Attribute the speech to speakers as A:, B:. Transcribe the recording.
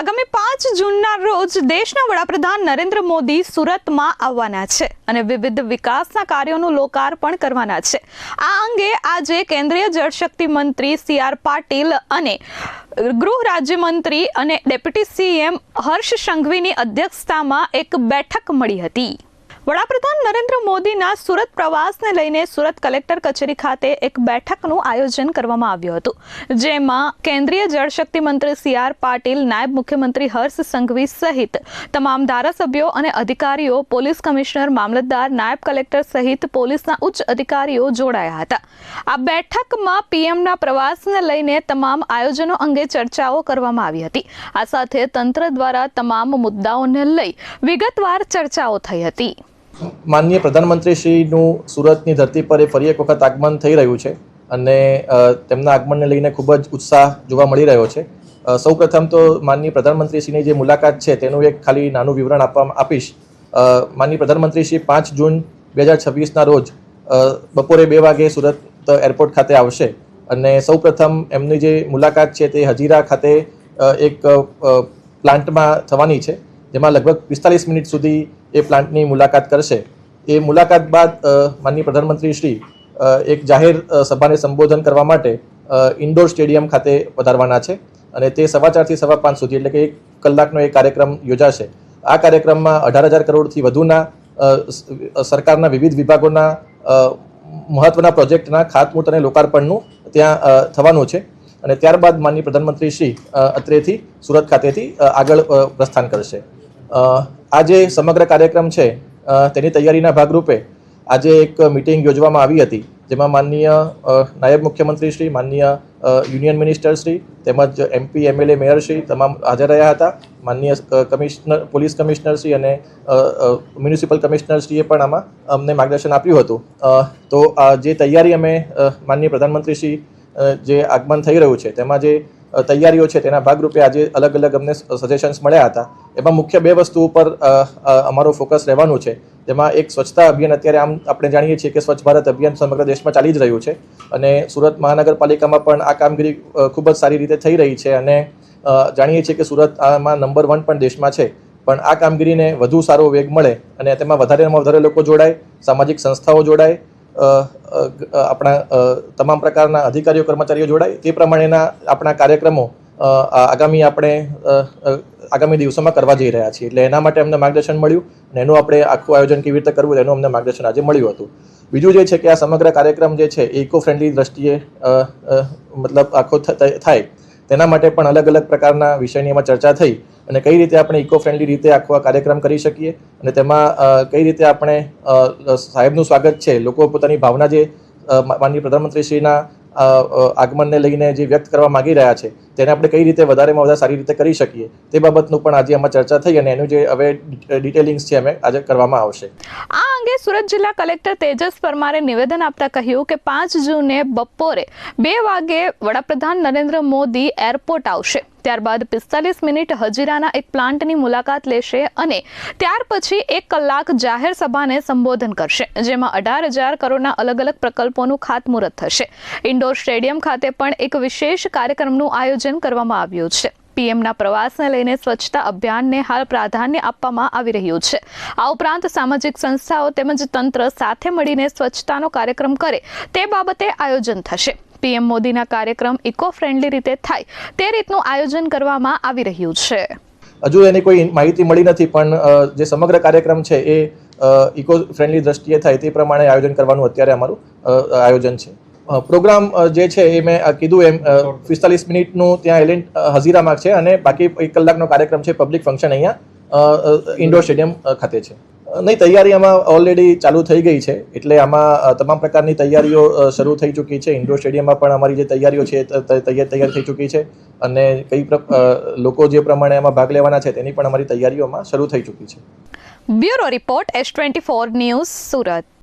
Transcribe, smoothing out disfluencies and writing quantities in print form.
A: આગામી 5 જૂનના રોજ દેશના વડાપ્રધાન નરેન્દ્ર મોદી સુરતમાં આવવાના છે અને વિવિધ વિકાસના કાર્યોનું લોકાર્પણ કરવાના છે। આ અંગે આજે કેન્દ્રીય જળશક્તિ મંત્રી સી.આર. પાટીલ અને ગૃહ રાજ્યમંત્રી અને ડેપ્યુટી સીએમ હર્ષ સંઘવીની અધ્યક્ષતામાં એક બેઠક મળી હતી। વડાપ્રધાન નરેન્દ્ર મોદીના સુરત પ્રવાસને લઈને સુરત કલેક્ટર કચેરી ખાતે એક બેઠકનું આયોજન કરવામાં આવ્યું હતું, જેમાં કેન્દ્રીય જળશક્તિ મંત્રી સી.આર. પાટીલ, નાયબ મુખ્યમંત્રી હર્ષ સંઘવી સહિત તમામ ધારાસભ્યો અને અધિકારીઓ, પોલીસ કમિશનર, મામલતદાર, નાયબ કલેક્ટર સહિત પોલીસના ઉચ્ચ અધિકારીઓ જોડાયા હતા। આ બેઠકમાં પીએમના પ્રવાસને લઈને તમામ આયોજનો અંગે ચર્ચાઓ કરવામાં આવી હતી। આ સાથે તંત્ર દ્વારા તમામ મુદ્દાઓને લઈ વિગતવાર ચર્ચાઓ થઈ હતી।
B: માનનીય પ્રધાનમંત્રીશ્રીનું સુરતની ધરતી પર ફરી એક વખત આગમન થઈ રહ્યું છે અને તેમના આગમનને લઈને ખૂબ જ ઉત્સાહ જોવા મળી રહ્યો છે। સૌપ્રથમ તો માનનીય પ્રધાનમંત્રીશ્રીની જે મુલાકાત છે તેનું એક ખાલી નાનું વિવરણ આપીશ। માનનીય પ્રધાનમંત્રીશ્રી 5 જૂન 2026ના રોજ બપોરે 2 વાગે સુરત એરપોર્ટ ખાતે આવશે અને સૌપ્રથમ એમની જે મુલાકાત છે તે હજીરા ખાતે એક પ્લાન્ટમાં થવાની છે, જેમાં લગભગ 45 મિનિટ સુધી એ પ્લાન્ટની મુલાકાત કરશે। એ મુલાકાત બાદ માનનીય પ્રધાનમંત્રી શ્રી એક જાહેર સભાને સંબોધન કરવા માટે ઇન્ડોર સ્ટેડિયમ ખાતે પધારવાના છે અને તે 4:15 થી 5:15 સુધી એટલે કે 1 કલાકનો એ કાર્યક્રમ યોજાશે। આ કાર્યક્રમમાં 18,000 કરોડથી વધુના સરકારના વિવિધ વિભાગોના મહત્વના પ્રોજેક્ટના ખાતમુહૂર્ત અને લોકાર્પણનું ત્યાં થવાનું છે અને ત્યારબાદ માનનીય પ્રધાનમંત્રી શ્રી અત્રેથી સુરત ખાતેથી આગળ પ્રસ્થાન કરશે। આ જે સમગ્ર કાર્યક્રમ છે તેની તૈયારીના ભાગરૂપે આજે એક મિટિંગ યોજવામાં આવી હતી, જેમાં માનનીય નાયબ મુખ્યમંત્રી શ્રી, માનનીય યુનિયન મિનિસ્ટર શ્રી તેમજ MP, MLA, મેયર શ્રી તમામ હાજર રહ્યા હતા। માનનીય કમિશનર, પોલીસ કમિશનર શ્રી અને મ્યુનિસિપલ કમિશનર શ્રીએ પણ આમાં અમને માર્ગદર્શન આપ્યું હતું। તો જે તૈયારી અમે માનનીય પ્રધાનમંત્રી શ્રી જે આગમન થઈ રહ્યું છે તેમાં જે તૈયારીઓ છે તેના ભાગરૂપે આજે અલગ અલગ અમને સજેશન્સ મળ્યા હતા। એમાં મુખ્ય 2 વસ્તુ ઉપર અમારો ફોકસ રહેવાનું છે, જેમાં એક સ્વચ્છતા અભિયાન। અત્યારે આમ આપણે જાણીએ છીએ કે સ્વચ્છ ભારત અભિયાન સમગ્ર દેશમાં ચાલી જ રહ્યું છે અને સુરત મહાનગરપાલિકામાં પણ આ કામગીરી ખૂબ જ સારી રીતે થઈ રહી છે અને જાણીએ છીએ કે સુરત આમાં નંબર 1 પણ દેશમાં છે। પણ આ કામગીરીને વધુ સારો વેગ મળે અને તેમાં વધારેમાં વધારે લોકો જોડાય, સામાજિક સંસ્થાઓ જોડાય, આપણા તમામ પ્રકારના અધિકારીઓ, કર્મચારીઓ જોડાય, તે પ્રમાણેના આપણા કાર્યક્રમો આગામી દિવસોમાં કરવા જઈ રહ્યા છીએ। એટલે એના માટે અમને માર્ગદર્શન મળ્યું અને એનું આપણે આખું આયોજન કેવી રીતે કરવું એનું અમને માર્ગદર્શન આજે મળ્યું હતું। બીજું જે છે કે આ સમગ્ર કાર્યક્રમ જે છે એ ઇકો ફ્રેન્ડલી દ્રષ્ટિએ મતલબ આખો થાય તેના માટે પણ અલગ અલગ પ્રકારના વિષયની એમાં ચર્ચા થઈ અને કઈ રીતે આપણે ઇકો ફ્રેન્ડલી રીતે આખો આ કાર્યક્રમ કરી શકીએ અને તેમાં કઈ રીતે આપણે સાહેબનું સ્વાગત છે, લોકો પોતાની ભાવના જે માનનીય પ્રધાનમંત્રીશ્રીના આગમનને લઈને જે વ્યક્ત કરવા માગી રહ્યા છે તેને આપણે કઈ રીતે વધારેમાં વધારે સારી રીતે કરી શકીએ તે બાબતનું પણ આજે આમાં ચર્ચા થઈ અને એનું જે હવે ડિટેલિંગ્સ છે અમે આજે કરવામાં આવશે।
A: આ અંગે સુરત જિલ્લા કલેક્ટર તેજસ પરમારે નિવેદન આપતા કહ્યું કે 5 જૂને બપોરે 2 વાગે વડાપ્રધાન નરેન્દ્ર મોદી એરપોર્ટ આવશે, ત્યારબાદ 45 મિનિટ હજીરાના એક પ્લાન્ટની મુલાકાત લેશે અને ત્યાર પછી 1 કલાક જાહેર સભાને સંબોધન કરશે, જેમાં 18,000 કરોડના અલગ અલગ પ્રકલ્પોનું ખાતમુહૂર્ત થશે। ઇન્ડોર સ્ટેડિયમ ખાતે પણ એક વિશેષ કાર્યક્રમનું આયોજન કરવામાં આવ્યું છે। પીએમના પ્રવાસને લઈને સ્વચ્છતા અભિયાનને હાલ પ્રાધાન્ય આપવામાં આવી રહ્યું છે। આ ઉપરાંત સામાજિક સંસ્થાઓ તેમજ તંત્ર સાથે મળીને સ્વચ્છતાનો કાર્યક્રમ કરે તે બાબતે આયોજન થશે। પીએમ મોદીના કાર્યક્રમ ઇકો ફ્રેન્ડલી રીતે થાય તે રીતનું આયોજન કરવામાં આવી રહ્યું છે।
B: હજુ એની કોઈ માહિતી મળી નથી, પણ જે સમગ્ર કાર્યક્રમ છે એ ઇકો ફ્રેન્ડલી દ્રષ્ટિએ થાય તે પ્રમાણે આયોજન કરવાનું અત્યારે અમારું આયોજન છે। પ્રોગ્રામ જે છે એ મેં કીધું એમ 45 મિનિટનું ત્યાં હજીરામાં છે અને બાકી 1 કલાકનો કાર્યક્રમ છે, પબ્લિક ફંક્શન અહીંયા ઇન્ડોર સ્ટેડિયમ ખાતે છે। નહીં, તૈયારી આમાં ઓલરેડી ચાલુ થઈ ગઈ છે, એટલે આમાં તમામ પ્રકારની તૈયારીઓ શરૂ થઈ ચૂકી છે। ઇન્ડોર સ્ટેડિયમમાં પણ અમારી જે તૈયારીઓ છે તૈયાર થઈ ચૂકી છે અને કઈ લોકો જે પ્રમાણે આમાં ભાગ લેવાના છે તેની પણ અમારી તૈયારીઓમાં શરૂ થઈ ચૂકી છે।
A: Bureau report S24 news, Surat.